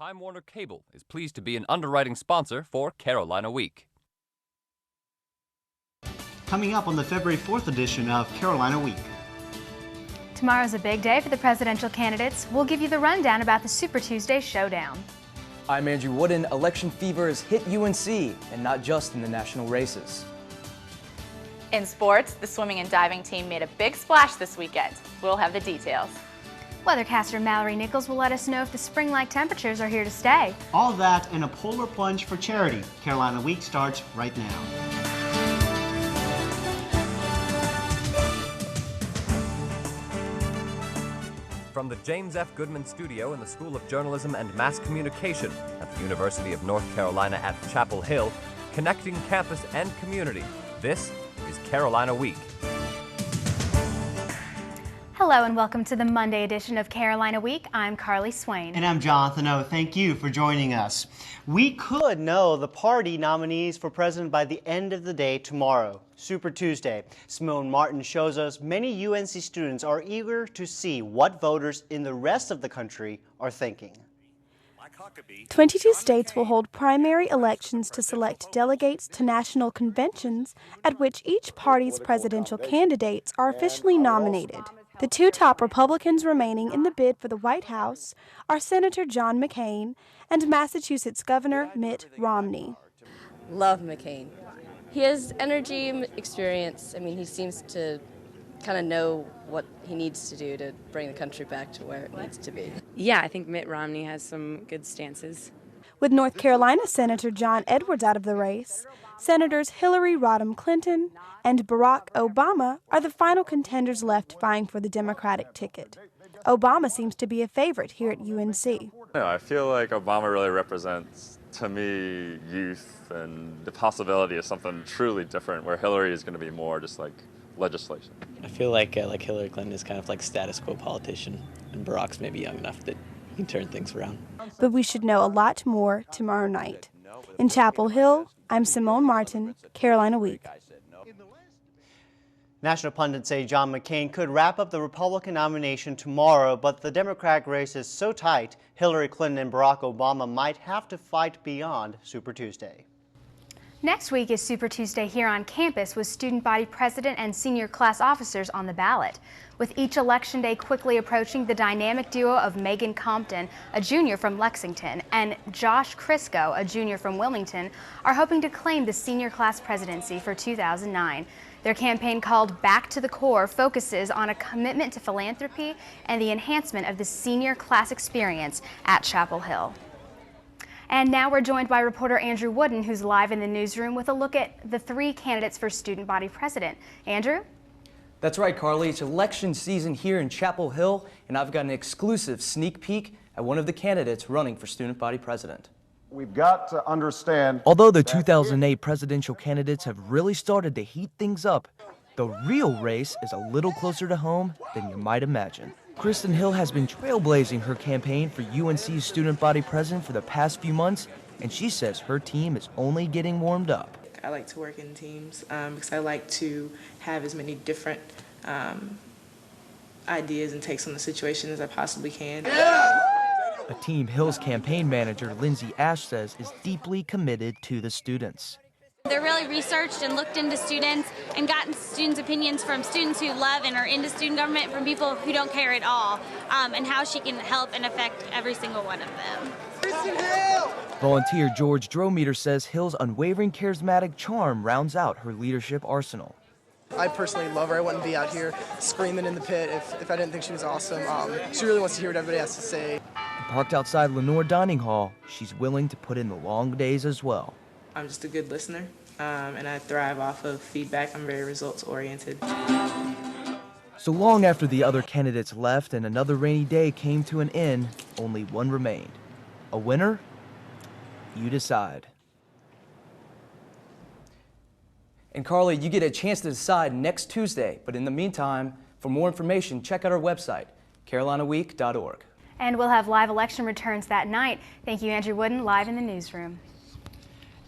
Time Warner Cable is pleased to be an underwriting sponsor for Carolina Week. Coming up on the February 4th edition of Carolina Week. Tomorrow's a big day for the presidential candidates. We'll give you the rundown about the Super Tuesday showdown. I'm Andrew Wooden. Election fever has hit UNC, and not just in the national races. In sports, the swimming and diving team made a big splash this weekend. We'll have the details. Weathercaster Mallory Nichols will let us know if the spring-like temperatures are here to stay. All that and a polar plunge for charity. Carolina Week starts right now. From the James F. Goodman Studio in the School of Journalism and Mass Communication at the University of North Carolina at Chapel Hill, connecting campus and community, this is Carolina Week. Hello and welcome to the Monday edition of Carolina Week. I'm Carly Swain. And I'm Jonathan O. Thank you for joining us. We could know the party nominees for president by the end of the day tomorrow, Super Tuesday. Simone Martin shows us many UNC students are eager to see what voters in the rest of the country are thinking. 22 states will hold primary elections to select delegates to national conventions at which each party's presidential candidates are officially nominated. The two top Republicans remaining in the bid for the White House are Senator John McCain and Massachusetts Governor Mitt Romney. Love McCain. He has energy, experience. I mean, he seems to kind of know what he needs to do to bring the country back to where it needs to be. Yeah, I think Mitt Romney has some good stances. With North Carolina Senator John Edwards out of the race, Senators Hillary Rodham Clinton and Barack Obama are the final contenders left vying for the Democratic ticket. Obama seems to be a favorite here at UNC. I feel like Obama really represents, to me, youth and the possibility of something truly different, where Hillary is going to be more just like legislation. I feel like Hillary Clinton is kind of like status quo politician, and Barack's maybe young enough that he can turn things around. But we should know a lot more tomorrow night. In Chapel Hill, I'm Simone Martin, Carolina Week. National pundits say John McCain could wrap up the Republican nomination tomorrow, but the Democratic race is so tight, Hillary Clinton and Barack Obama might have to fight beyond Super Tuesday. Next week is Super Tuesday here on campus with student body president and senior class officers on the ballot. With each election day quickly approaching, the dynamic duo of Megan Compton, a junior from Lexington, and Josh Crisco, a junior from Wilmington, are hoping to claim the senior class presidency for 2009. Their campaign, called Back to the Core, focuses on a commitment to philanthropy and the enhancement of the senior class experience at Chapel Hill. And now we're joined by reporter Andrew Wooden, who's live in the newsroom with a look at the three candidates for student body president. Andrew? That's right, Carly. It's election season here in Chapel Hill, and I've got an exclusive sneak peek at one of the candidates running for student body president. We've got to understand. Although the 2008 presidential candidates have really started to heat things up, the real race is a little closer to home than you might imagine. Kristen Hill has been trailblazing her campaign for UNC's student body president for the past few months, and she says her team is only getting warmed up. I like to work in teams because I like to have as many different ideas and takes on the situation as I possibly can. A team Hill's campaign manager, Lindsay Ash, says is deeply committed to the students. They're really researched and looked into students and gotten students' opinions from students who love and are into student government, from people who don't care at all, and how she can help and affect every single one of them. Volunteer George Drometer says Hill's unwavering charismatic charm rounds out her leadership arsenal. I personally love her. I wouldn't be out here screaming in the pit if I didn't think she was awesome. She really wants to hear what everybody has to say. Parked outside Lenore Dining Hall, she's willing to put in the long days as well. I'm just a good listener, and I thrive off of feedback. I'm very results-oriented. So long after the other candidates left and another rainy day came to an end, only one remained. A winner? You decide. And Carly, you get a chance to decide next Tuesday, but in the meantime, for more information, check out our website, carolinaweek.org. And we'll have live election returns that night. Thank you, Andrew Wooden, live in the newsroom.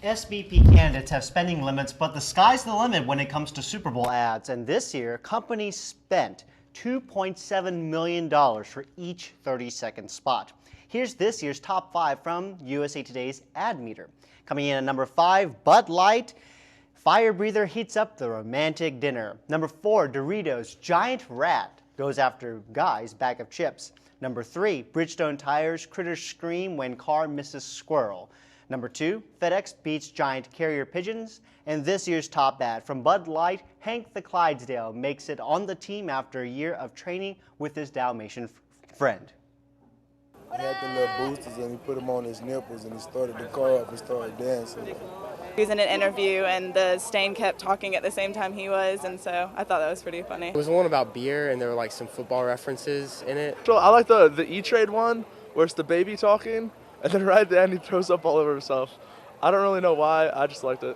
SBP candidates have spending limits, but the sky's the limit when it comes to Super Bowl ads. And this year, companies spent $2.7 million for each 30-second spot. Here's this year's top 5 from USA Today's Ad Meter. Coming in at number 5, Bud Light. Fire breather heats up the romantic dinner. Number 4, Doritos Giant Rat goes after guy's bag of chips. Number 3, Bridgestone Tires critters scream when car misses squirrel. Number 2, FedEx beats giant carrier pigeons. And this year's top ad from Bud Light, Hank the Clydesdale makes it on the team after a year of training with his Dalmatian friend. He had the little boosters and he put them on his nipples and he started the car up and started dancing. He was in an interview and the stain kept talking at the same time he was, and so I thought that was pretty funny. It was one about beer and there were like some football references in it. So I like the E-Trade one where it's the baby talking and then right at the end he throws up all over himself. I don't really know why, I just liked it.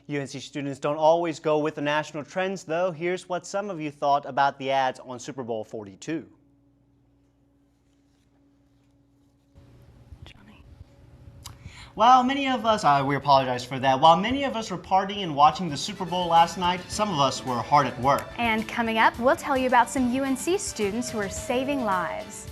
UNC students don't always go with the national trends though. Here's what some of you thought about the ads on Super Bowl 42. While many of us, we apologize for that, while many of us were partying and watching the Super Bowl last night, some of us were hard at work. And coming up, we'll tell you about some UNC students who are saving lives.